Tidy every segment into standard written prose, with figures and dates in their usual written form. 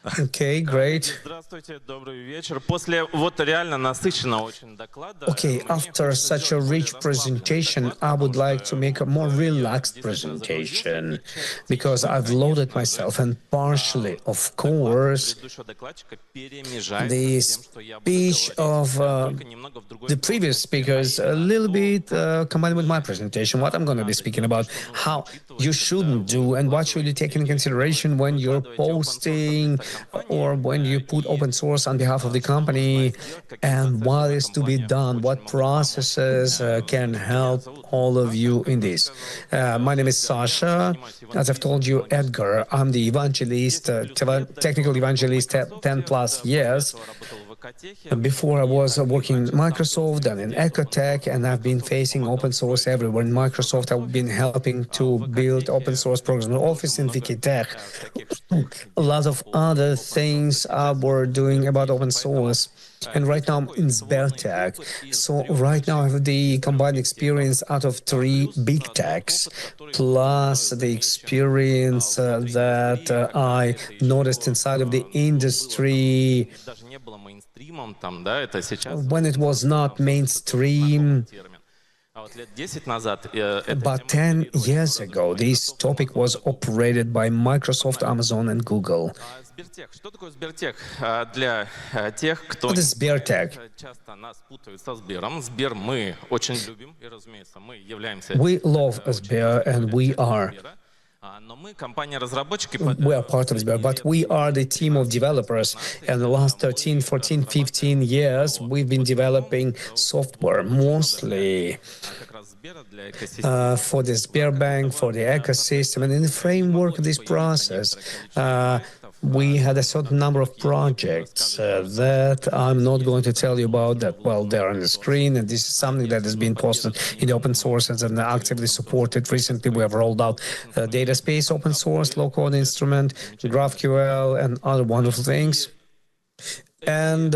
Okay, great. Здравствуйте, добрый вечер. После вот реально насыщенного очень доклада, Okay, мне after хочется such a сделать более rich расслабленный presentation, доклад, I потому would что like to make a more я relaxed действительно загрузился. presentation И because частично, I've loaded конечно же, myself, and partially, of доклад course, предыдущего докладчика перемежается the с тем, что я буду speech говорить, of только немного в другой the previous плоскости, а speakers a именно little то, bit как combined with my мне presentation, what I'm going to be надо speaking делать и about, что нужно how you учитывать, когда shouldn't вы do and what should you take выкладываете into или consideration when you're выкладываете open source от posting лица компании, or when you put и open source on behalf of the что нужно company, сделать, какие and процессы в what is этом to be плане done, очень what могут помочь. processes can Значит, меня help зовут all of Саша, you как in уже this. сказал My name is Эдгар. Я Sasha. занимаюсь As I've евангелизмом told you, технологическим Edgar, I'm the evangelist, 10 плюс лет. До этого technical работал в evangelist, Microsoft, 10 plus после years. этого работал в Экотехе, Before I и was так или working in иначе Microsoft сталкивался and in везде с open Ecotech, source. В and I've been Microsoft facing помогал open source строить everywhere. In программный Microsoft, I've been офис, helping to в build open Экотехе source programming тоже office in много Wikitech. всяких штук A lot делал по of поводу other open source. things I Сейчас were веду doing about Сбертех, open поэтому source. And right есть now I'm такой in сложный Sbertech. опыт из So трех right now I больших have the из трех combined big техов, experience out of three плюс big тот techs, опыт, который plus мною the замечен experience внутри that индустрии, когда I это noticed еще inside of the было там, industry даже не было мейнстримом, там, да, это сейчас when it was not краудсорс, это тоже знакомый mainstream. термин. А вот лет 10 назад этой But темой 10 оперировали years много ago, this Microsoft, topic Amazon was и Google. operated by Microsoft, Погнали. Amazon, and Google. Сбертех. Что такое Сбертех? Для тех, кто What не is знает, Sbertech? часто нас путают со Сбером. Сбер мы очень любим, и, разумеется, мы являемся We love очень Sber, часто and говоря, we частью are. Сбера. Но мы компания-разработчики We are part of Sber, последние but лет we are the team of developers. And the last 13, 14, 15 years, we've been developing software mostly for the Sberbank, for the ecosystem. And in the framework of this process, we had a certain number of projects that I'm not going to tell you about that. Well, they're on the screen, and this is something that has been posted in the open source and actively supported. Recently, we have rolled out data space open source, low-code instrument, GraphQL, and other wonderful things. And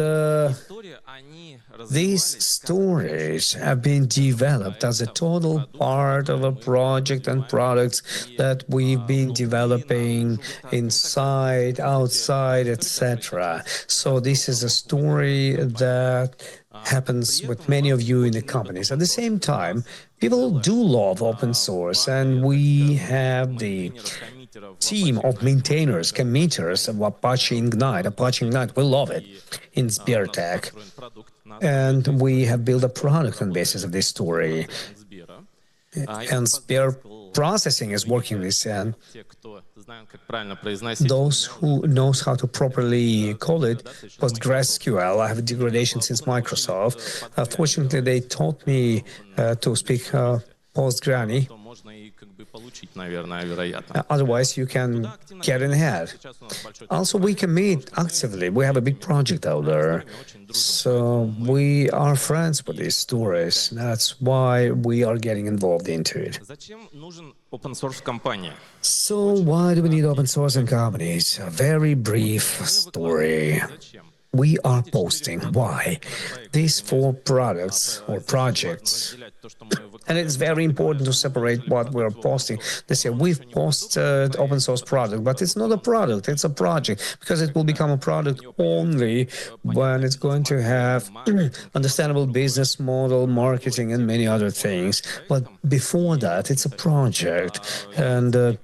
these stories have been developed as a total part of a project and products that we've been developing inside, outside, etc. So this is a story that happens with many of you in the companies. At the same time, people do love open source, and we have the team of maintainers, committers of Apache Ignite. We love it in Sbertech. And we have built a product on the basis of this story. And Sber processing is working this, and those who knows how to properly call it PostgreSQL. I have a degradation since Microsoft. Fortunately, they taught me to speak Postgranny. Otherwise, you can get in ahead. Also, we commit actively. We have a big project out there. So we are friends with these stories. That's why we are getting involved into it. So why do we need open source in companies? A very brief story. We are posting. Why? These 4 products or projects. And it's very important to separate what we're posting. They say we've posted open source product, but it's not a product, it's a project, because it will become a product only when it's going to have understandable business model, marketing, and many other things. But before that, it's a project, and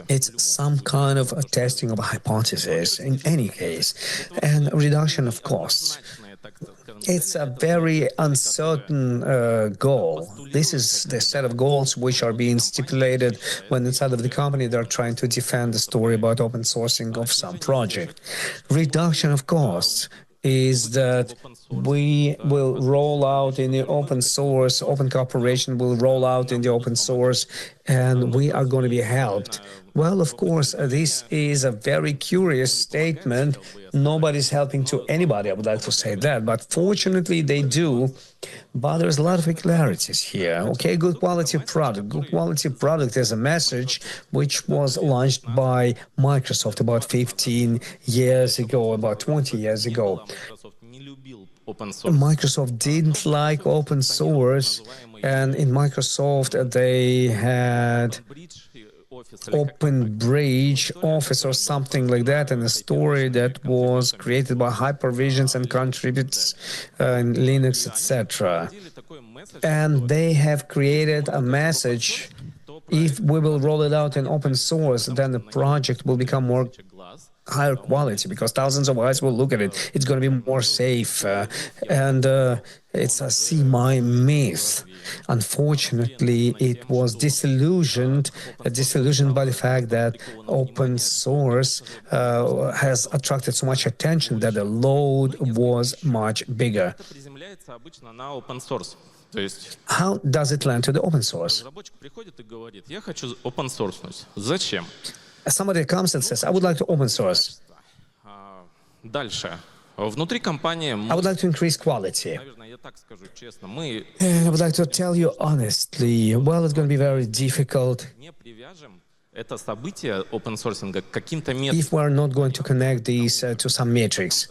it's some kind of a testing of a hypothesis in any case, and reduction of costs. It's a very uncertain goal. This is the set of goals which are being stipulated when inside of the company they're trying to defend the story about open sourcing of some project. Reduction of costs is that we will roll out in the open source, open cooperation will roll out in the open source, and we are going to be helped. Well, of course, this is a very curious statement. Nobody's helping to anybody, I would like to say that, but fortunately they do. But there's a lot of peculiarities here. Okay, good quality product. Good quality product is a message which was launched by Microsoft about 15 years ago, about 20 years ago. Microsoft didn't like open source, and in Microsoft they had open bridge office or something like that, and a story that was created by hypervisions and contributes in Linux, etc. And they have created a message: if we will roll it out in open source, then the project will become more higher quality because thousands of eyes will look at it. It's going to be more safe, and it's a semi-myth. Unfortunately, it was disillusioned by the fact that open source has attracted so much attention that the load was much bigger. How does it land to the open source? Somebody comes and says, I would like to open source. I would like to increase quality. And I would like to tell you honestly, well, it's going to be very difficult if we're not going to connect these to some metrics.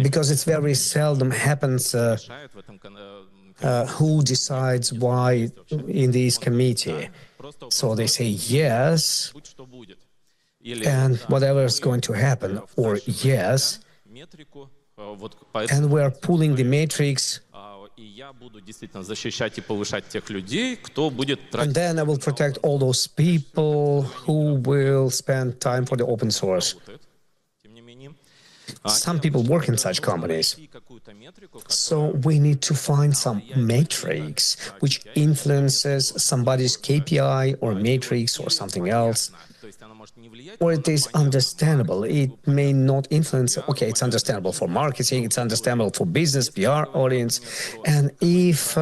Because it's very seldom happens who decides why in this committee. So they say yes, and whatever is going to happen, or yes, and we are pulling the matrix, and then I will protect all those people who will spend time for the open source. Some people work in such companies. So we need to find some matrix which influences somebody's KPI or matrix or something else. Or it is understandable. It may not influence, okay, it's understandable for marketing, it's understandable for business, PR audience. And if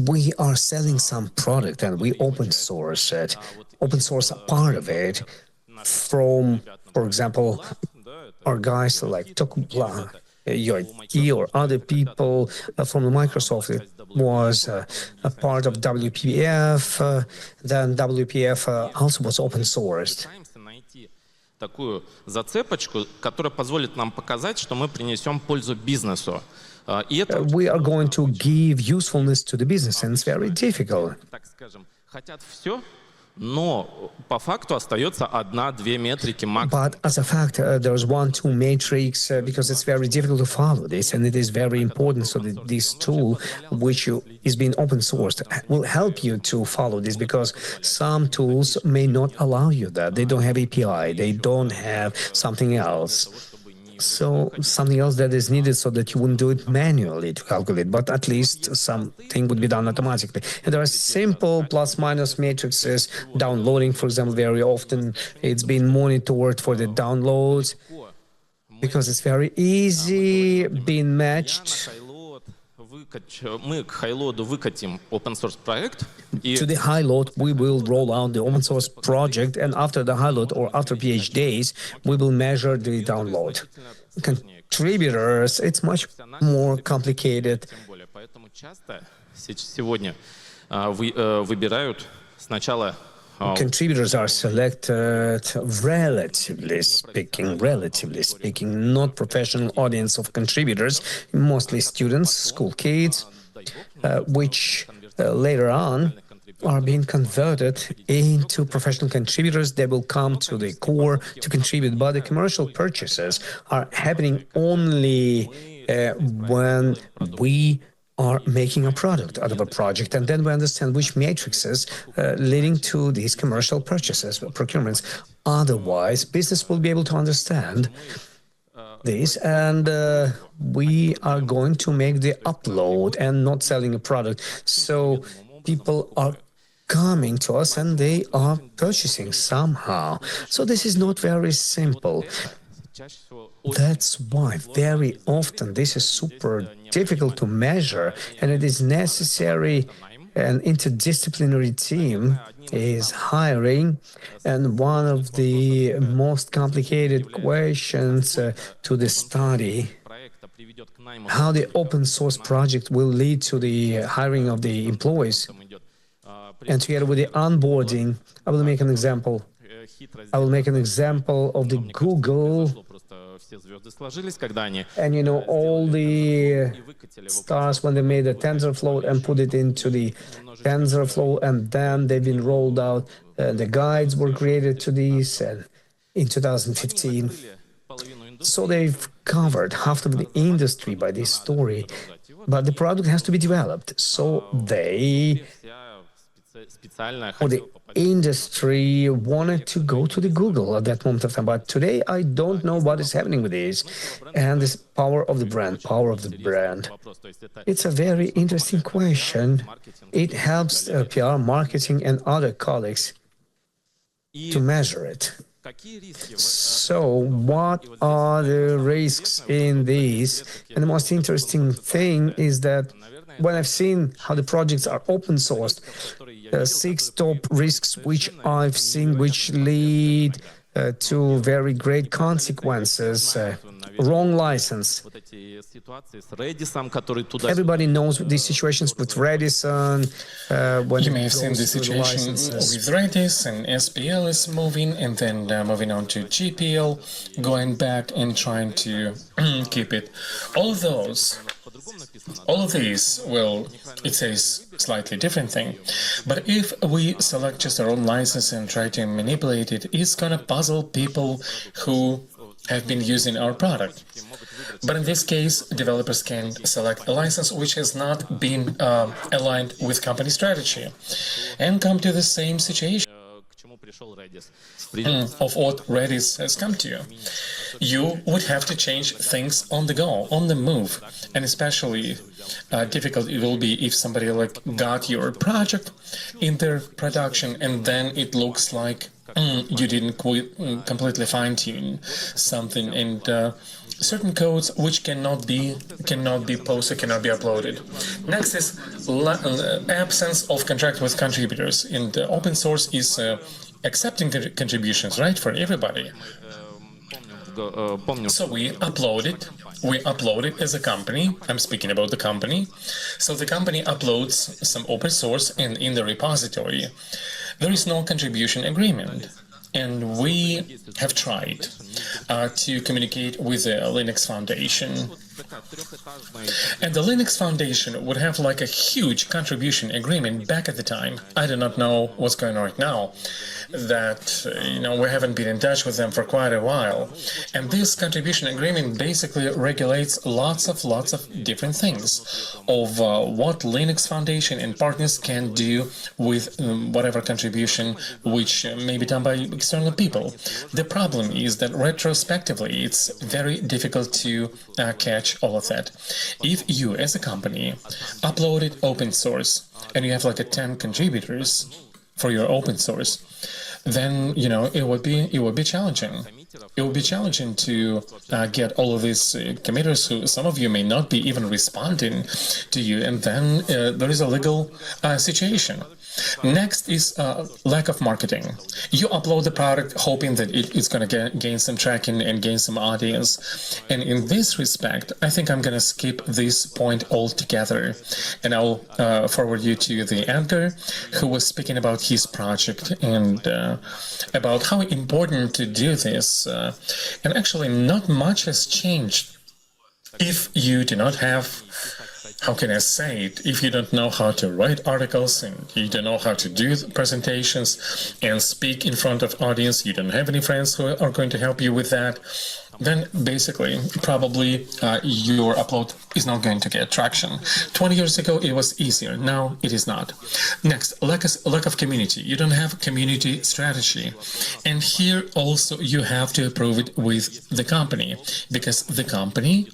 we are selling some product and we open source it, open source a part of it from, for example, our guys like Tokupla, UIT, or other people from Microsoft. It was a part of WPF, then WPF also was open sourced. Такую зацепочку, которая позволит нам показать, что мы принесем пользу бизнесу. We are going to give usefulness to the business, and it's very difficult. Так скажем, хотят все, но по факту остается одна-две метрики максимум. But as a fact, there's 1-2 matrix because it's very difficult to follow this, and it is very important. So that this tool, which is being open sourced, will help you to follow this, because some tools may not allow you that. They don't have API, they don't have something else. So something else that is needed so that you wouldn't do it manually to calculate, but at least something would be done automatically. And there are simple plus-minus matrices. Downloading, for example, very often it's been monitored for the downloads because it's very easy being matched. Мы к хайлоду выкатим open source проект. To the high load, we will roll out the open source project, and after the high load or after PH days, we will measure the download. Contributors, it's much more complicated. Поэтому часто сегодня выбирают сначала. Contributors are selected, relatively speaking, not professional audience of contributors, mostly students, school kids, which later on are being converted into professional contributors. They will come to the core to contribute, but the commercial purchases are happening only when we are making a product out of a project, and then we understand which matrices leading to these commercial purchases, procurements. Otherwise, business will be able to understand this, and we are going to make the upload and not selling a product. So people are coming to us and they are purchasing somehow. So this is not very simple. That's why very often this is super difficult to measure, and it is necessary an interdisciplinary team is hiring. And one of the most complicated questions to the study, how the open source project will lead to the hiring of the employees, and together with the onboarding, I will make an example. I will make an example of the Google, and all the stars when they made a TensorFlow and put it into the TensorFlow, and then they've been rolled out. The guides were created to these, and in 2015. So they've covered half of the industry by this story, but the product has to be developed. So the industry wanted to go to the Google at that moment of time. But today, I don't know what is happening with this. And this power of the brand. It's a very interesting question. It helps PR, marketing, and other colleagues to measure it. So what are the risks in these? And the most interesting thing is that when I've seen how the projects are open sourced, 6 top risks which I've seen which lead to very great consequences. Wrong license. Everybody knows these situations with Redison. When you may have seen the situation with Redis, and SPL is moving, and then moving on to GPL, going back and trying to keep it. All of these, well, it says slightly different thing. But if we select just our own license and try to manipulate it, it's gonna puzzle people who have been using our product. But in this case, developers can select a license which has not been aligned with company strategy and come to the same situation of what Redis has come to. You would have to change things on the go, on the move, and especially difficult it will be if somebody got your project in their production and then it looks like you didn't completely fine-tune something, and certain codes which cannot be posted, cannot be uploaded. Next is absence of contract with contributors, and open source is accepting contributions, right, for everybody. So we upload it as a company. I'm speaking about the company. So the company uploads some open source, and in the repository there is no contribution agreement. And we have tried to communicate with the Linux Foundation. And the Linux Foundation would have like a huge contribution agreement back at the time. I do not know what's going on right now. That, we haven't been in touch with them for quite a while. And this contribution agreement basically regulates lots of different things of what Linux Foundation and partners can do with whatever contribution which may be done by external people. The problem is that retrospectively it's very difficult to catch all of that. If you as a company uploaded open source and you have like 10 contributors for your open source, then it would be challenging. It would be challenging to get all of these committers who some of you may not be even responding to you, and then there is a legal situation. Next is lack of marketing. You upload the product hoping that it's going to gain some tracking and gain some audience. And in this respect, I think I'm going to skip this point altogether. And I'll forward you to the Edgar, who was speaking about his project and about how important to do this. And actually, not much has changed if you do not have, how can I say it, if you don't know how to write articles and you don't know how to do presentations and speak in front of audience, you don't have any friends who are going to help you with that, then basically probably your upload is not going to get traction. 20 years ago it was easier, now it is not. Next, lack of community. You don't have community strategy, and here also you have to approve it with the company, because the company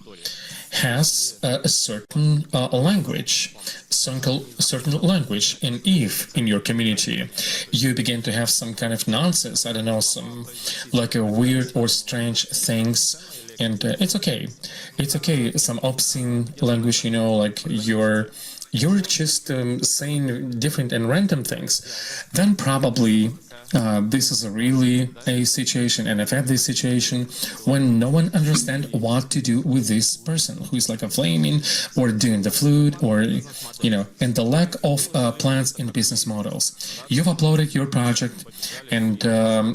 has a certain language, certain language, and if in your community you begin to have some kind of nonsense, I don't know, some like a weird or strange things, and it's okay, some obscene language, like you're just saying different and random things, then probably this is really a situation, and I've had this situation when no one understands what to do with this person who is like a flaming or doing the flute, or and the lack of plans and business models. You've uploaded your project, and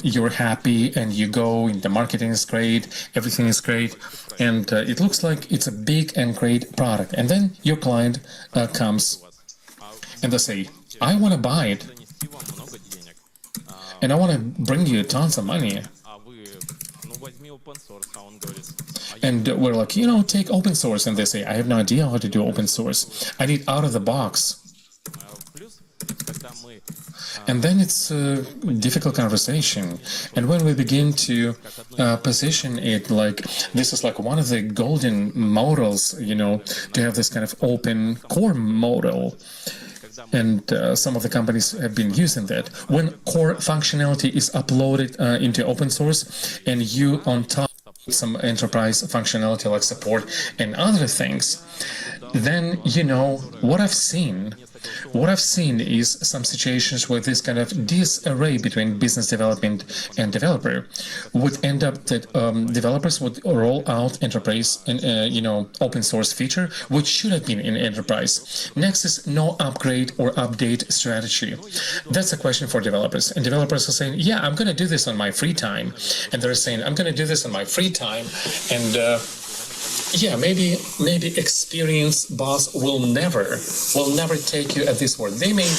you're happy, and you go, and the marketing is great, everything is great, and it looks like it's a big and great product, and then your client comes and they say, "I want to buy it, and I want to bring you tons of money." And we're like, take open source. And they say, "I have no idea how to do open source. I need out of the box." And then it's a difficult conversation. And when we begin to position it like this is like one of the golden models, to have this kind of open core model. And some of the companies have been using that. When core functionality is uploaded into open source, and you on top some enterprise functionality like support and other things, then what I've seen. What I've seen is some situations where this kind of disarray between business development and developer would end up that developers would roll out enterprise and open source feature which should have been in enterprise. Next is no upgrade or update strategy. That's a question for developers, and developers are saying, "Yeah, I'm going to do this on my free time," and they're saying, "I'm going to do this on my free time," and yeah, maybe experienced boss will never take you at this word. They may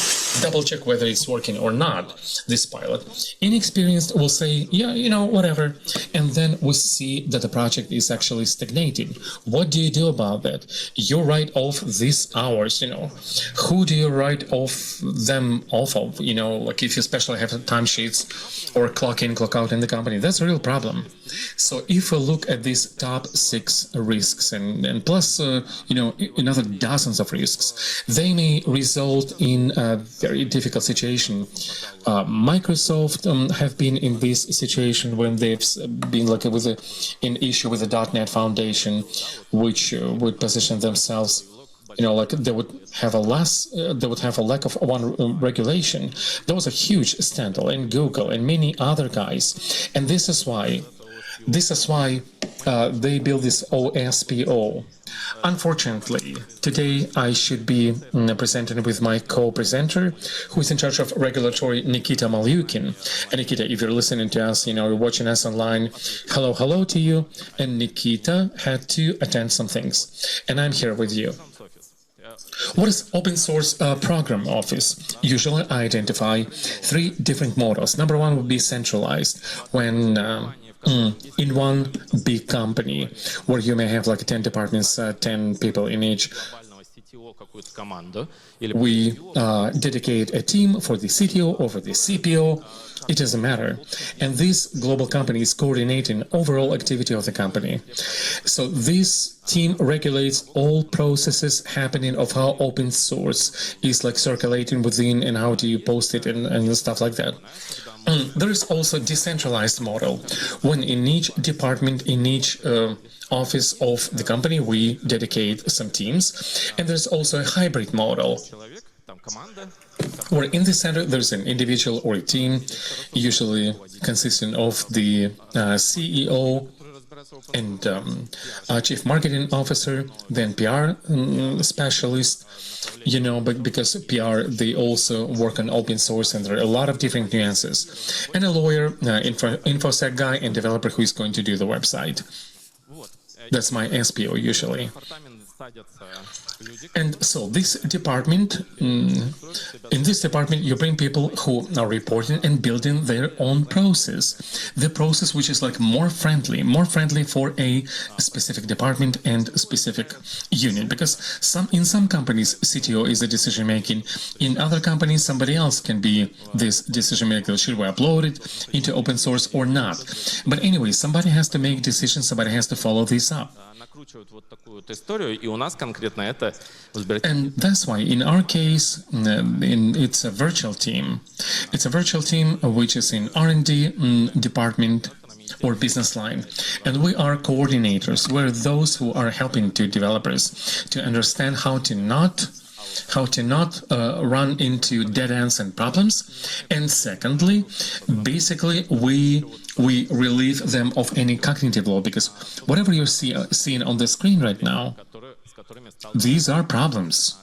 double check whether it's working or not, this pilot. Inexperienced will say, "Yeah, whatever," and then we see that the project is actually stagnating. What do you do about that? You write off these hours, Who do you write them off of? Like if you especially have timesheets or clock in, clock out in the company, that's a real problem. So if we look at these top 6 risks and plus another dozens of risks, they may result in a very difficult situation. Microsoft have been in this situation when they've been like with an issue with the .NET Foundation, which would position themselves like they would have a lack of one regulation. There was a huge scandal in Google and many other guys, and this is why they build this OSPO. Unfortunately, today I should be presenting with my co-presenter, who is in charge of regulatory, Nikita Malyukin. And Nikita, if you're listening to us, you're watching us online, hello to you. And Nikita had to attend some things, and I'm here with you. What is open source program office? Usually I identify 3 different models. Number 1 would be centralized, when in one big company where you may have like 10 departments, 10 people in each. We dedicate a team for the CTO or for the CPO. It doesn't matter. And this global company is coordinating overall activity of the company. So this team regulates all processes happening of how open source is like circulating within and how do you post it and stuff like that. There is also a decentralized model, when in each department, in each office of the company, we dedicate some teams. And there's also a hybrid model, where in the center there's an individual or a team, usually consisting of the CEO and chief marketing officer, then PR specialist, but because PR, they also work on open source, and there are a lot of different nuances, and a lawyer, infosec guy, and developer who is going to do the website. That's my SPO usually. And so this department, in this department, you bring people who are reporting and building their own process. The process which is like more friendly for a specific department and specific unit. Because in some companies, CTO is the decision making. In other companies, somebody else can be this decision maker. Should we upload it into open source or not? But anyway, somebody has to make decisions. Somebody has to follow this up. And that's why in our case, it's a virtual team. It's a virtual team which is in R&D department or business line. And we are coordinators. We're those who are helping to developers to understand how to not how to not run into dead ends and problems. And secondly, basically, we relieve them of any cognitive load, because whatever you're seeing on the screen right now, these are problems.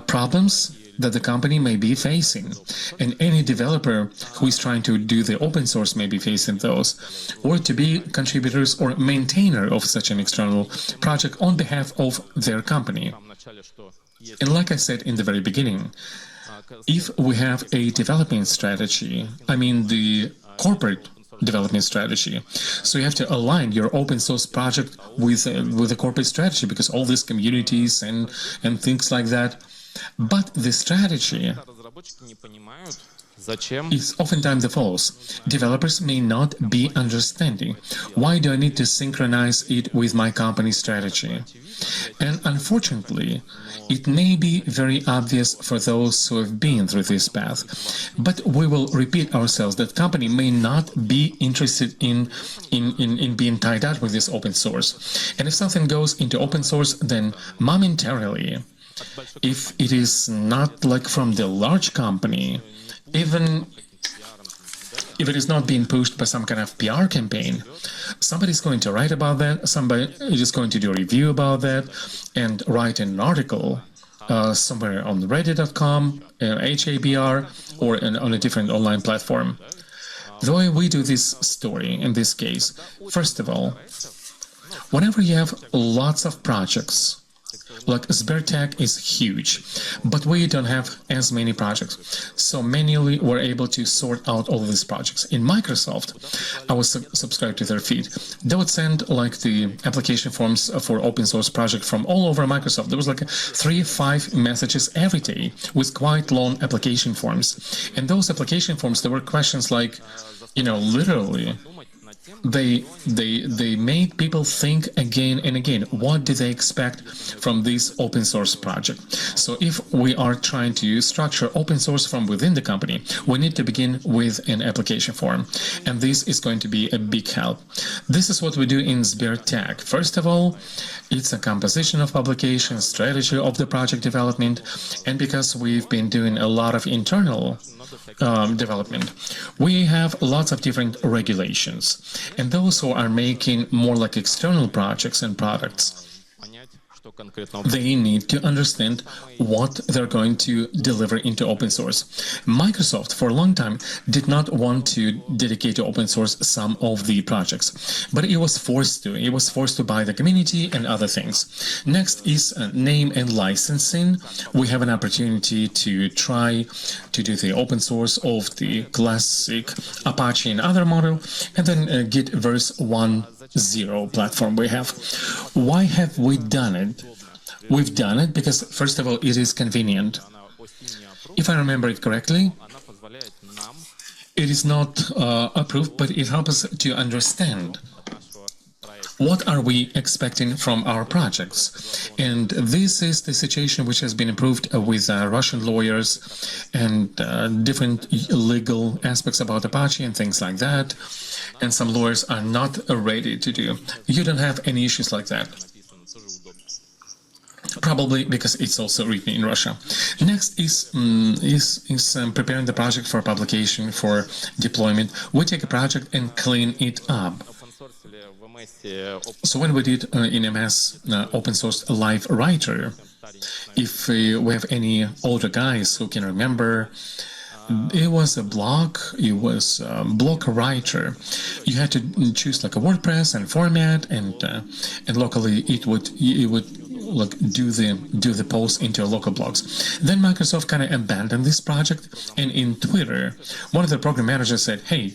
Problems that the company may be facing, and any developer who is trying to do the open source may be facing those, or to be contributors or maintainer of such an external project on behalf of their company. And like I said in the very beginning, if we have a development strategy, I mean the corporate development strategy, so you have to align your open source project with the corporate strategy, because all these communities and things like that. But the strategy is oftentimes the follows. Developers may not be understanding. Why do I need to synchronize it with my company strategy? And unfortunately, it may be very obvious for those who have been through this path, but we will repeat ourselves that company may not be interested in being tied up with this open source. And if something goes into open source, then momentarily, if it is not like from the large company, even if it is not being pushed by some kind of PR campaign, somebody's going to write about that, somebody is going to do a review about that, and write an article somewhere on reddit.com, HABR, or on a different online platform. The way we do this story in this case, first of all, whenever you have lots of projects, like Sbertech is huge, but we don't have as many projects. So manually we're able to sort out all of these projects. In Microsoft, I was subscribed to their feed. They would send like the application forms for open source project from all over Microsoft. There was like 3-5 messages every day with quite long application forms. And those application forms, there were questions like, literally, they made people think again and again, what do they expect from this open source project? So if we are trying to structure open source from within the company, we need to begin with an application form, and this is going to be a big help. This is what we do in Sbertech. First of all, it's a composition of publication, strategy of the project development, and because we've been doing a lot of internal development, we have lots of different regulations, and those who are making more like external projects and products, they need to understand what they're going to deliver into open source. Microsoft, for a long time, did not want to dedicate to open source some of the projects, but it was forced to. It was forced to by the community and other things. Next is name and licensing. We have an opportunity to try to do the open source of the classic Apache and other model, and then Git verse 1.0 platform we have. Why have we done it? We've done it because, first of all, it is convenient. If I remember it correctly, it is not approved, but it helps us to understand what are we expecting from our projects. And this is the situation which has been approved with Russian lawyers and different legal aspects about Apache and things like that. And some lawyers are not ready to do. You don't have any issues like that. Probably because it's also written in Russia. Next is preparing the project for publication, for deployment. We take a project and clean it up. So when we did in MS open source live writer, if we have any older guys who can remember, it was a block, it was a block writer. You had to choose like a WordPress and format, and locally it would like do the post into local blogs. Then Microsoft kind of abandoned this project, and in Twitter, one of the program managers said, "Hey,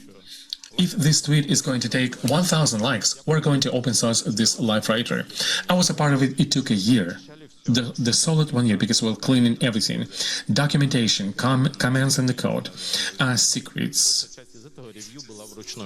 if this tweet is going to take 1,000 likes, we're going to open source this live writer." I was a part of it. It took a year. The solid 1 year, because we're cleaning everything, documentation, comments in the code, secrets,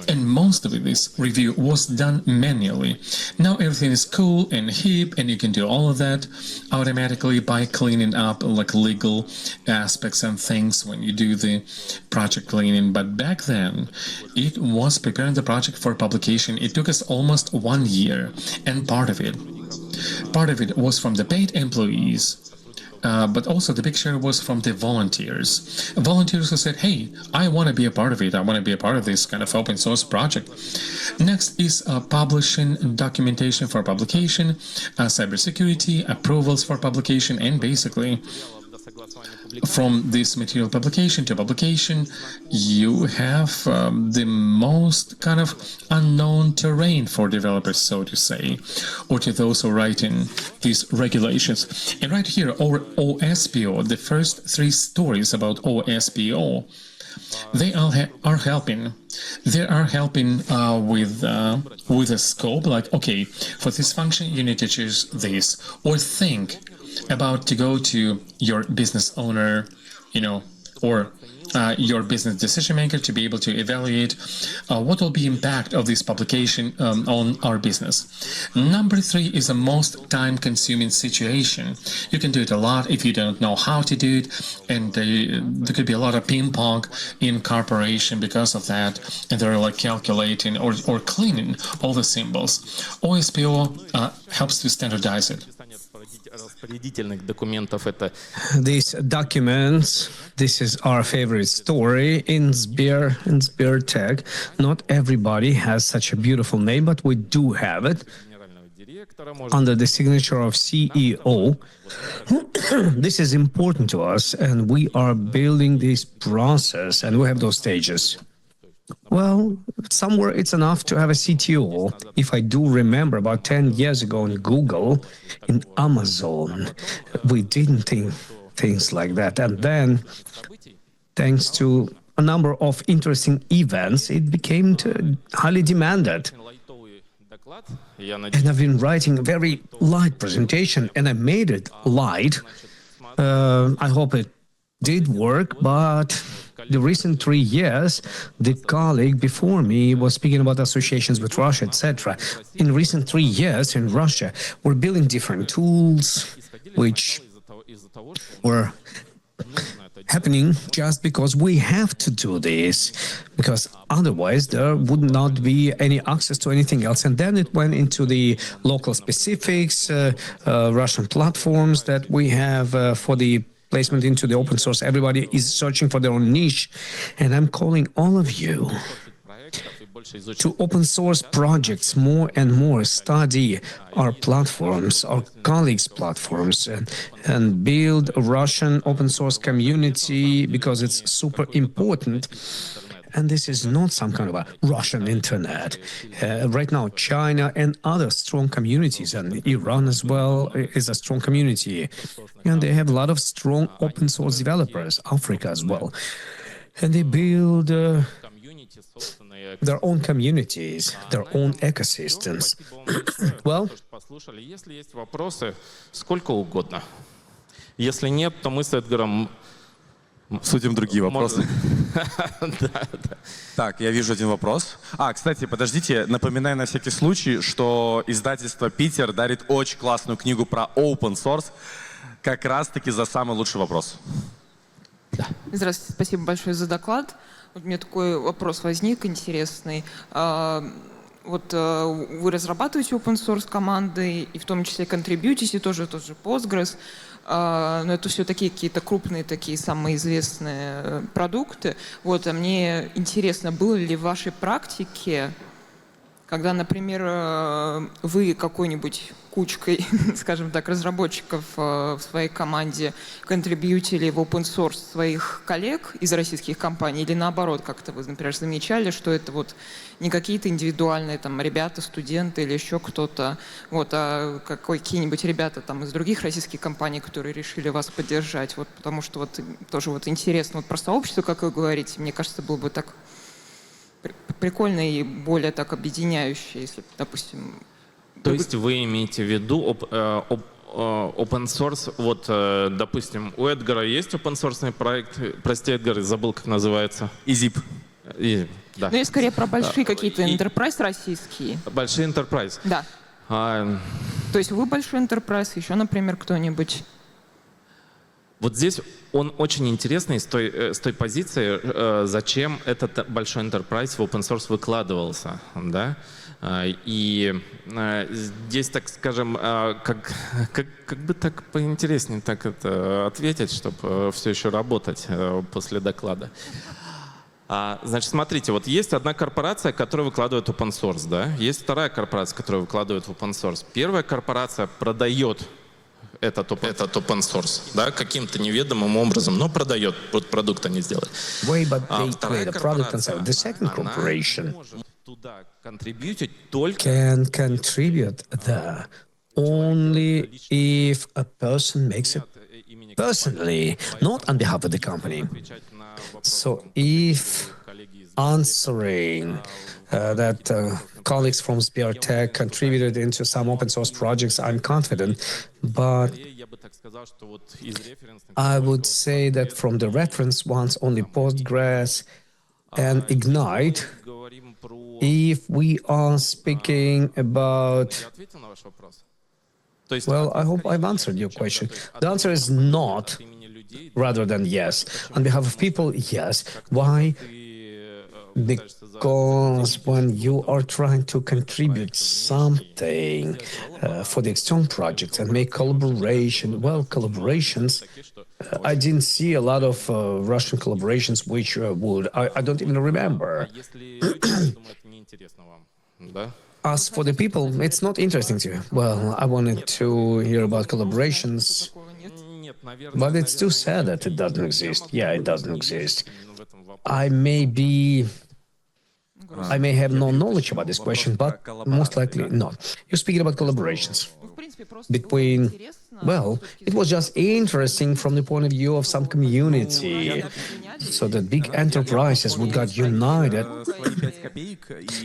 and most of this review was done manually. Now everything is cool and hip, and you can do all of that automatically by cleaning up like legal aspects and things when you do the project cleaning. But back then, it was preparing the project for publication. It took us almost 1 year, and part of it was from the paid employees but also the big share was from the volunteers. Volunteers who said, hey, I want to be a part of it. I want to be a part of this kind of open source project. Next is publishing documentation for publication, cybersecurity, approvals for publication, and basically from this material publication to publication, you have the most kind of unknown terrain for developers, so to say, or to those who write in these regulations. And right here, our OSPO, the first 3 stories about OSPO, they all are helping. They are helping with a scope, like, okay, for this function, you need to choose this, or think about to go to your business owner, or your business decision maker to be able to evaluate what will be impact of this publication on our business. Number 3 is the most time-consuming situation. You can do it a lot if you don't know how to do it, and there could be a lot of ping pong in corporation because of that, and they're like calculating or cleaning all the symbols. OSPO helps to standardize it. These documents, this is our favorite story in Sber Tech. Not everybody has such a beautiful name, but we do have it under the signature of CEO. This is important to us, and we are building this process, and we have those stages. Well, somewhere it's enough to have a CTO. If I do remember, about 10 years ago in Google, in Amazon, we didn't think things like that. And then, thanks to a number of interesting events, it became highly demanded. And I've been writing a very light presentation, and I made it light. I hope it did work, but the recent 3 years, the colleague before me was speaking about associations with Russia, etc. In recent 3 years in Russia, we're building different tools which were happening just because we have to do this, because otherwise there would not be any access to anything else. And then it went into the local specifics, Russian platforms that we have for the placement into the open source. Everybody is searching for their own niche, and I'm calling all of you to open source projects more and more. Study our platforms, our colleagues' platforms, and build a Russian open source community, because it's super important. And this is not some kind of a Russian internet. Right now, China and other strong communities, and Iran as well is a strong community. And they have a lot of strong open source developers, Africa as well. And they build their own communities, their own ecosystems. Well, Судим другие вопросы. Так, я вижу один вопрос. Кстати, подождите, напоминаю на всякий случай, что издательство «Питер» дарит очень классную книгу про open source, как раз-таки за самый лучший вопрос. Здравствуйте, спасибо большое за доклад. Вот у меня такой вопрос возник интересный. Вот вы разрабатываете open source команды, и в том числе контрибьютите тоже Postgres, но это все такие какие-то крупные, такие самые известные продукты. Вот, а мне интересно, было ли в вашей практике, когда, например, вы какой-нибудь кучкой, скажем так, разработчиков в своей команде контрибьютили в open source своих коллег из российских компаний, или наоборот, как-то вы, например, замечали, что это вот не какие-то индивидуальные там ребята, студенты или еще кто-то, вот, а какие-нибудь ребята там из других российских компаний, которые решили вас поддержать, вот, потому что вот тоже вот интересно вот про сообщество, как вы говорите, мне кажется, было бы так прикольно и более так объединяющее, если, допустим... То есть вы имеете в виду open source, вот, допустим, у Эдгара есть open source проект, прости, Эдгар, забыл, как называется. EZIP. Да. Ну, я скорее про большие какие-то enterprise российские. Большие enterprise. Да. То есть вы большой enterprise, еще, например, кто-нибудь... Вот здесь он очень интересный с той позиции, зачем этот большой enterprise в open source выкладывался. Да? И здесь, так скажем, как бы так поинтереснее так это ответить, чтобы все еще работать после доклада. Значит, смотрите, вот есть одна корпорация, которая выкладывает open source, да? Есть вторая корпорация, которая выкладывает в open source. Первая корпорация продает этот open source, да, каким-то неведомым образом, но продает, вот продукт они сделали. Way, but they Вторая create a product and sell. корпорация, The second она corporation может туда контрибьютить только can contribute there only if a person makes it personally, not on behalf of the company. So if answering that colleagues from Tech contributed into some open source projects, I'm confident, but I would say that from the reference ones, only Postgres and Ignite, if we are speaking about, well, I hope I've answered your question. The answer is not, rather than yes. On behalf of people, yes. Why? Because when you are trying to contribute something for the external projects and make collaboration, well, collaborations, I didn't see a lot of Russian collaborations which would, I don't even remember. As for the people, it's not interesting to you. Well, I wanted to hear about collaborations, but it's too sad that it doesn't exist. Yeah, it doesn't exist. I may have no knowledge about this question, but most likely not. You're speaking about collaborations between, well, it was just interesting from the point of view of some community, so that big enterprises would get united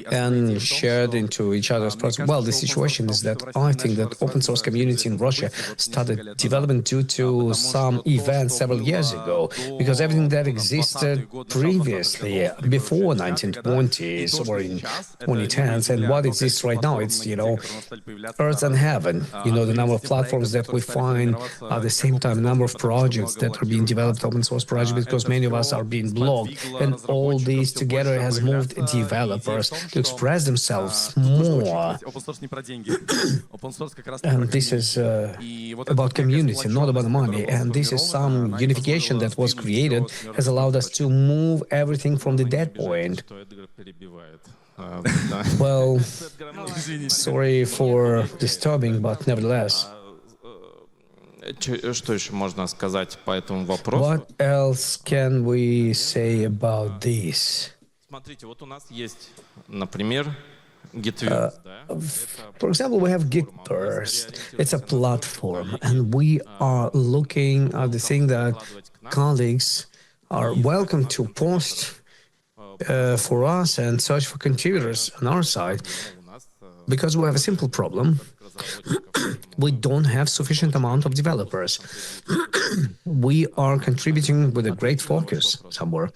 and shared into each other's projects. Well, the situation is that I think that open source community in Russia started development due to some events several years ago, because everything that existed previously, before 1920s or in 2010s, and what exists right now, it's, earth and heaven. The number of platforms that we find, at the same time, number of projects that are being developed, open source projects, because many of us are being blocked, and all these together has moved developers to express themselves more. And this is about community, not about money. And this is some unification that was created, has allowed us to move everything from the dead point. Well, sorry for disturbing, but nevertheless. Что еще можно сказать по этому вопросу? What else can we say about this? Смотрите, вот у нас есть, например, GitVerse. For example, we have Gitverse. It's a platform, and we are looking at the thing that colleagues are welcome to post for us and search for contributors on our side, because we have a simple problem. We don't have sufficient amount of developers. We are contributing with a great focus somewhere.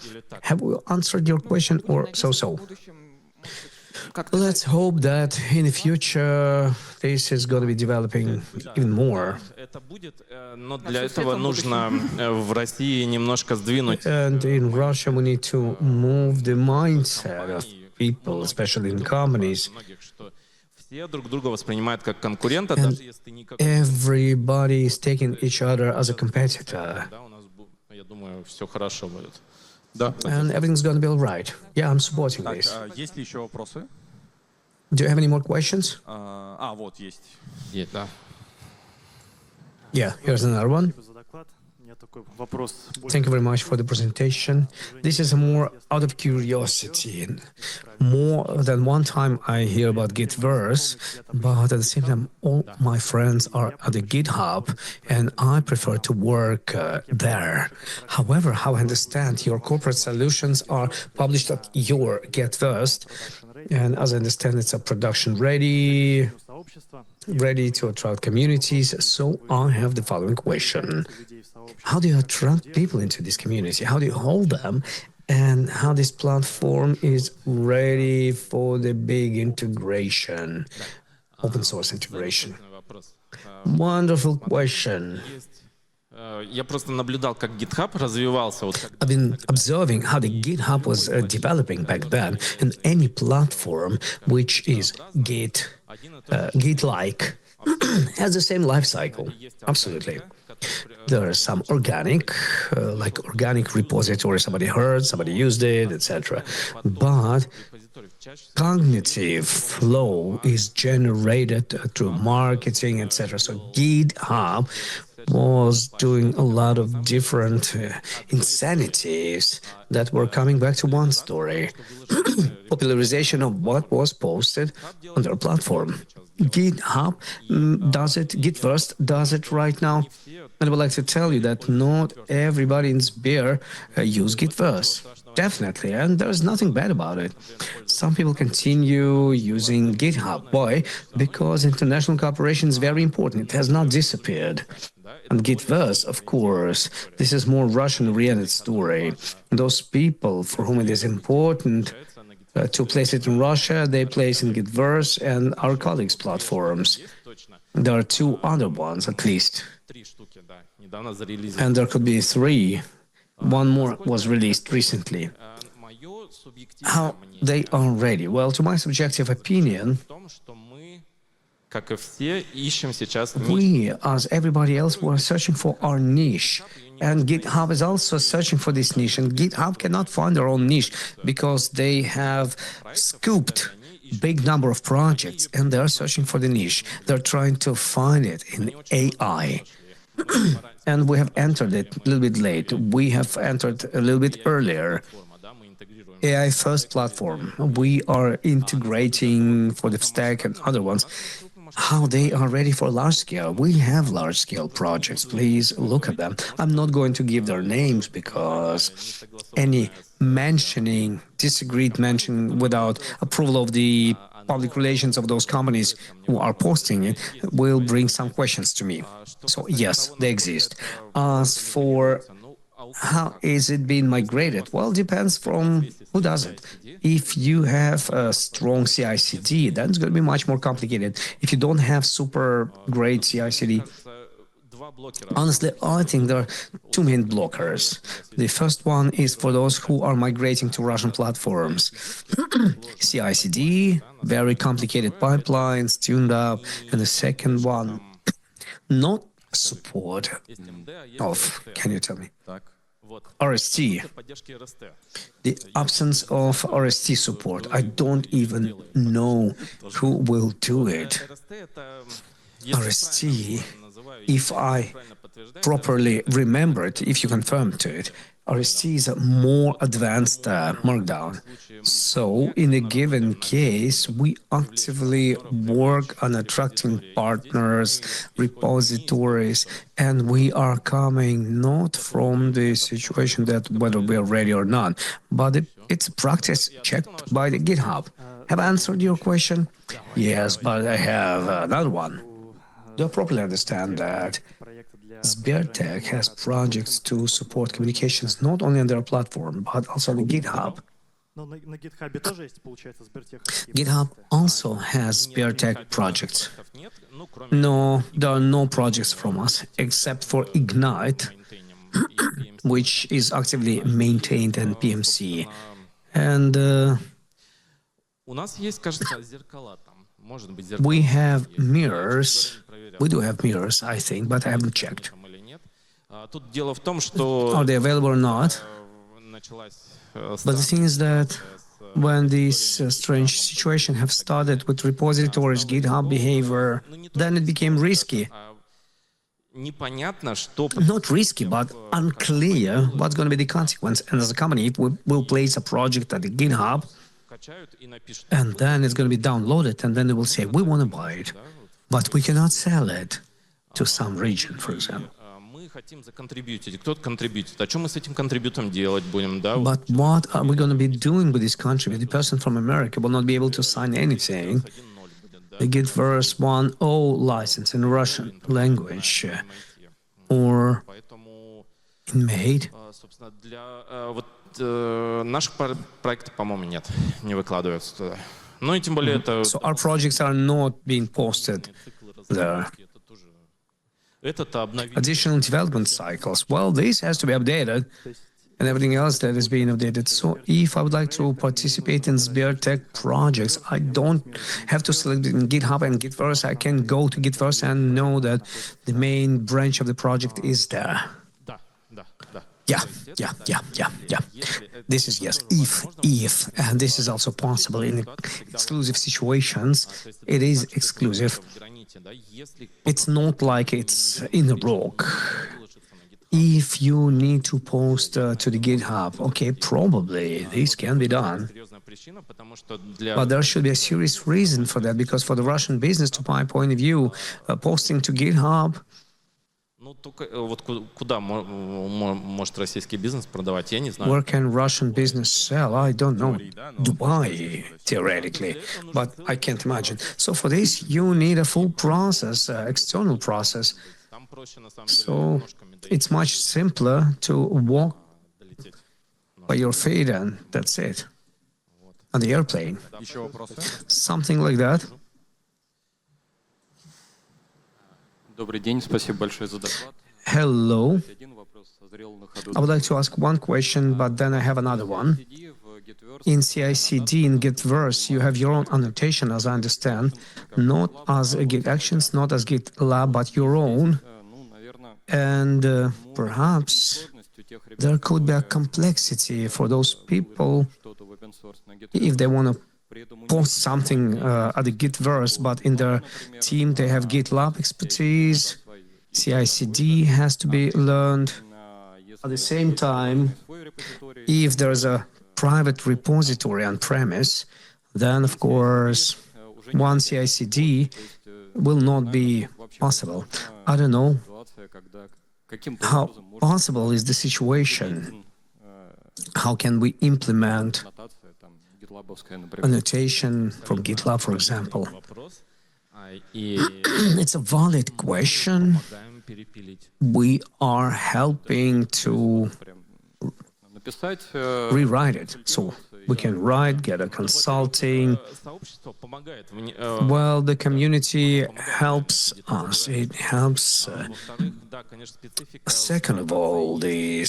Have we answered your question or so? Let's hope that in the future this is going to be developing even more. Но для этого нужно в России немножко сдвинуть. And in Russia we need to move the mindset of people, especially in companies. Все друг друга воспринимают как конкурента, And даже если никакой. everybody is taking each other as a competitor. Да, у нас, я думаю, все хорошо будет. Да. And everything's going to be all right. Yeah, I'm supporting Так, this. есть ли еще вопросы? Do you have any more questions? Вот есть. Да. Yeah, here's another one. Thank you very much for the presentation. This is more out of curiosity. More than one time I hear about Gitverse, but at the same time, all my friends are at the GitHub, and I prefer to work there. However, how I understand, your corporate solutions are published at your Gitverse, and as I understand, it's a production ready to attract communities. So I have the following question. How do you attract people into this community? How do you hold them? And how this platform is ready for the big integration, open source integration? Wonderful question. Я просто наблюдал, как GitHub развивался. I've been observing how the GitHub was developing back then, and any platform which is Git-like has the same life cycle. Absolutely. There are some organic, like organic repository, somebody heard, somebody used it, etc. But cognitive flow is generated through marketing, etc. So GitHub was doing a lot of different insanities that were coming back to one story. Popularization of what was posted on their platform. GitHub does it, Gitverse does it right now. And I would like to tell you that not everybody in Sber use Gitverse. Definitely, and there's nothing bad about it. Some people continue using GitHub. Why? Because international cooperation is very important. It has not disappeared. And Gitverse, of course, this is more Russian-oriented story. Those people for whom it is important to place it in Russia, they place in Gitverse and our colleagues' platforms. There are two other ones, at least. And there could be three. One more was released recently. How they are ready? Well, to my subjective opinion, we, as everybody else, were searching for our niche. And GitHub is also searching for this niche. And GitHub cannot find their own niche because they have scooped big number of projects and they're searching for the niche. They're trying to find it in AI. And we have entered it a little bit late. We have entered a little bit earlier. AI first platform. We are integrating for the stack and other ones. How they are ready for large scale. We have large scale projects. Please look at them. I'm not going to give their names because any disagreed mention without approval of the public relations of those companies who are posting it will bring some questions to me. So yes, they exist. As for how is it being migrated? Well, it depends from who does it. If you have a strong CI/CD, then it's going to be much more complicated. If you don't have super great CI/CD, honestly, I think there are two main blockers. The first one is for those who are migrating to Russian platforms. CI/CD, very complicated pipelines, tuned up. And the second one, not support of, can you tell me? RST, the absence of RST support. I don't even know who will do it. RST, if I properly remember it, if you confirm to it, RST is a more advanced markdown. So in a given case, we actively work on attracting partners, repositories, and we are coming not from the situation that whether we are ready or not, but it's a practice checked by the GitHub. Have I answered your question? Yes, but I have another one. Do I properly understand that SberTech has projects to support communications not only on their platform, but also on GitHub? GitHub also has SberTech projects. No, there are no projects from us, except for Ignite, which is actively maintained in PMC. And we have mirrors. We do have mirrors, I think, but I haven't checked. Are they available or not? But the thing is that when this strange situation have started with repositories, GitHub behavior, then it became risky. Not risky, but unclear what's going to be the consequence. And as a company, if we will place a project at the GitHub, and then it's going to be downloaded, and then they will say, we want to buy it, but we cannot sell it to some region, for example. But what are we going to be doing with this contribute? The person from America will not be able to sign anything. They get verse 1.0 license in Russian language or in MAID. So our projects are not being posted there. additional development cycles. Well, this has to be updated and everything else that is being updated. So if I would like to participate in SbearTech projects, I don't have to select it in GitHub and Gitverse. I can go to Gitverse and know that the main branch of the project is there. Yeah. This is yes, if, and this is also possible in exclusive situations. It is exclusive. It's not like it's in a rock. If you need to post to the GitHub, okay, probably this can be done. But there should be a serious reason for that, because for the Russian business, to my point of view, posting to GitHub, where can Russian business sell? I don't know. Dubai, theoretically, but I can't imagine. So for this, you need a full process, external process. So it's much simpler to walk by your feet and that's it. On the airplane. Something like that. Hello. I would like to ask one question, but then I have another one. In CI/CD, in Gitverse, you have your own annotation, as I understand, not as Git Actions, not as GitLab, but your own. And perhaps there could be a complexity for those people if they want to post something at the Gitverse, but in their team they have GitLab expertise, CI/CD has to be learned. At the same time, if there's a private repository on premise, then of course one CI/CD will not be possible. I don't know how possible is the situation. How can we implement annotation from GitLab, for example? It's a valid question. We are helping to rewrite it. So we can write, get a consulting. Well, the community helps us. It helps. Second of all, there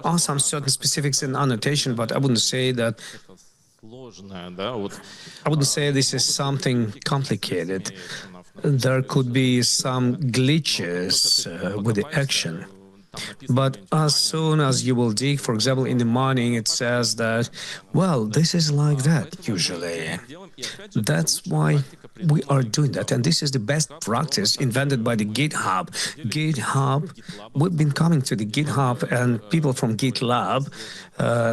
are some certain specifics in annotation, but I wouldn't say that. I wouldn't say this is something complicated. There could be some glitches with the action. But as soon as you will dig, for example, in the morning, it says that, well, this is like that, usually. That's why we are doing that. And this is the best practice invented by the GitHub. We've been coming to the GitHub, and people from GitLab,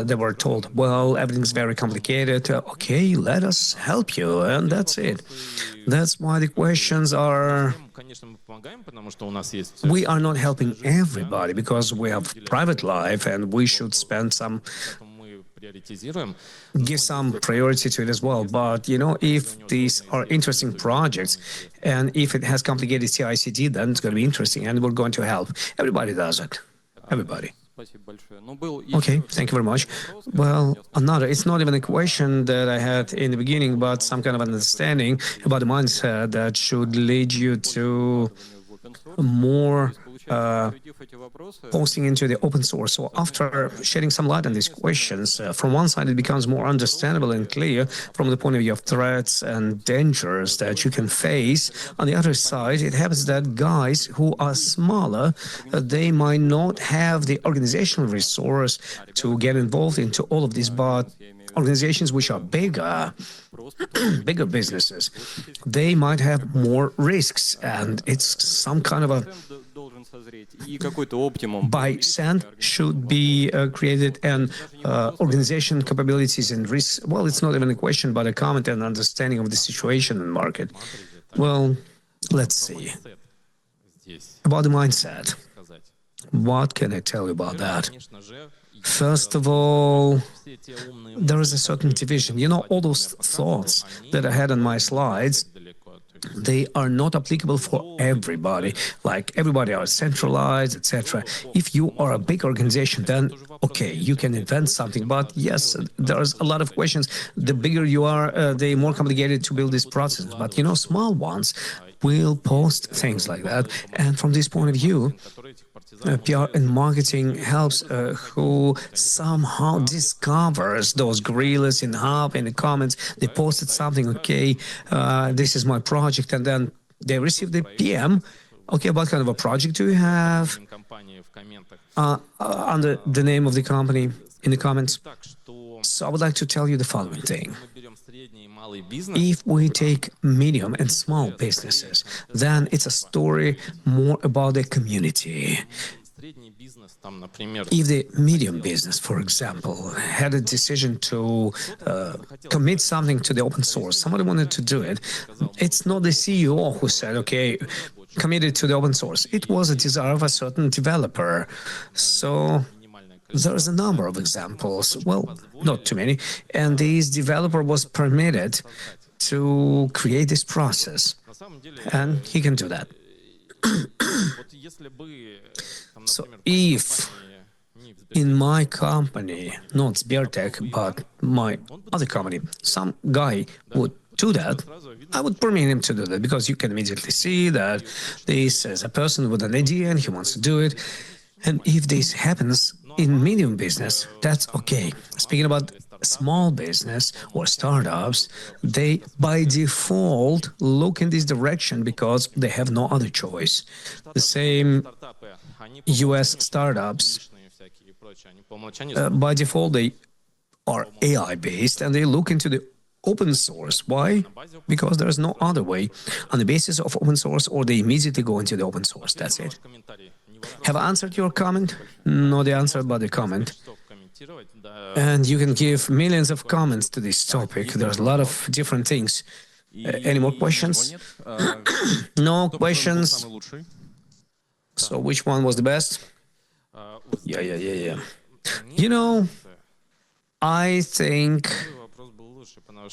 they were told, well, everything's very complicated. Okay, let us help you. And that's it. That's why the questions are... We are not helping everybody because we have private life and we should give some priority to it as well. But, if these are interesting projects and if it has complicated CI/CD, then it's going to be interesting and we're going to help. Everybody does it. Everybody. Okay, thank you very much. Well, it's not even a question that I had in the beginning, but some kind of understanding about the mindset that should lead you to more posting into the open source. So after shedding some light on these questions, from one side it becomes more understandable and clear from the point of view of threats and dangers that you can face. On the other side, it happens that guys who are smaller, they might not have the organizational resource to get involved into all of this, but organizations which are bigger businesses, they might have more risks, and it's some kind of a by SAND should be created, and organization capabilities and risks. Well, it's not even a question, but a comment and understanding of the situation in the market. Well, let's see. About the mindset. What can I tell you about that? First of all, there is a certain division. All those thoughts that I had on my slides, they are not applicable for everybody. Like everybody are centralized, etc. If you are a big organization, then okay, you can invent something. But yes, there's a lot of questions. The bigger you are, the more complicated to build this process. But small ones will post things like that. And from this point of view, PR and marketing helps who somehow discovers those gorillas in Hub in the comments. They posted something, okay, this is my project, and then they receive the PM. Okay, what kind of a project do you have? Under the name of the company in the comments. So I would like to tell you the following thing. If we take medium and small businesses, then it's a story more about the community. If the medium business, for example, had a decision to commit something to the open source, somebody wanted to do it, it's not the CEO who said, okay, committed to the open source. It was a desire of a certain developer. So there's a number of examples, well, not too many, and this developer was permitted to create this process, and he can do that. So if in my company, not Sbertech, but my other company, some guy would do that, I would permit him to do that, because you can immediately see that this is a person with an idea and he wants to do it. And if this happens in medium business, that's okay. Speaking about small business or startups, they by default look in this direction because they have no other choice. The same US startups, by default, they are AI-based and they look into the open source. Why? Because there's no other way. On the basis of open source, or they immediately go into the open source. That's it. Have I answered your comment? Not the answer, but the comment. And you can give millions of comments to this topic. There's a lot of different things. Any more questions? No questions? So which one was the best? Yeah. I think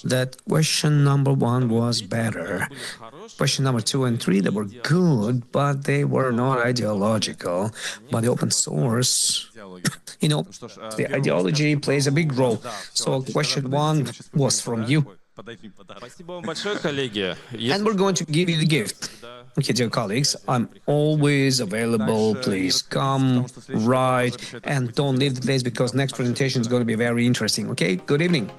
that question number 1 was better. Question number 2 and 3, they were good, but they were not ideological. But the open source, the ideology plays a big role. So question 1 was from you. And we're going to give you the gift. Okay, dear colleagues, I'm always available. Please come, write, and don't leave the place, because next presentation is going to be very interesting. Okay, good evening.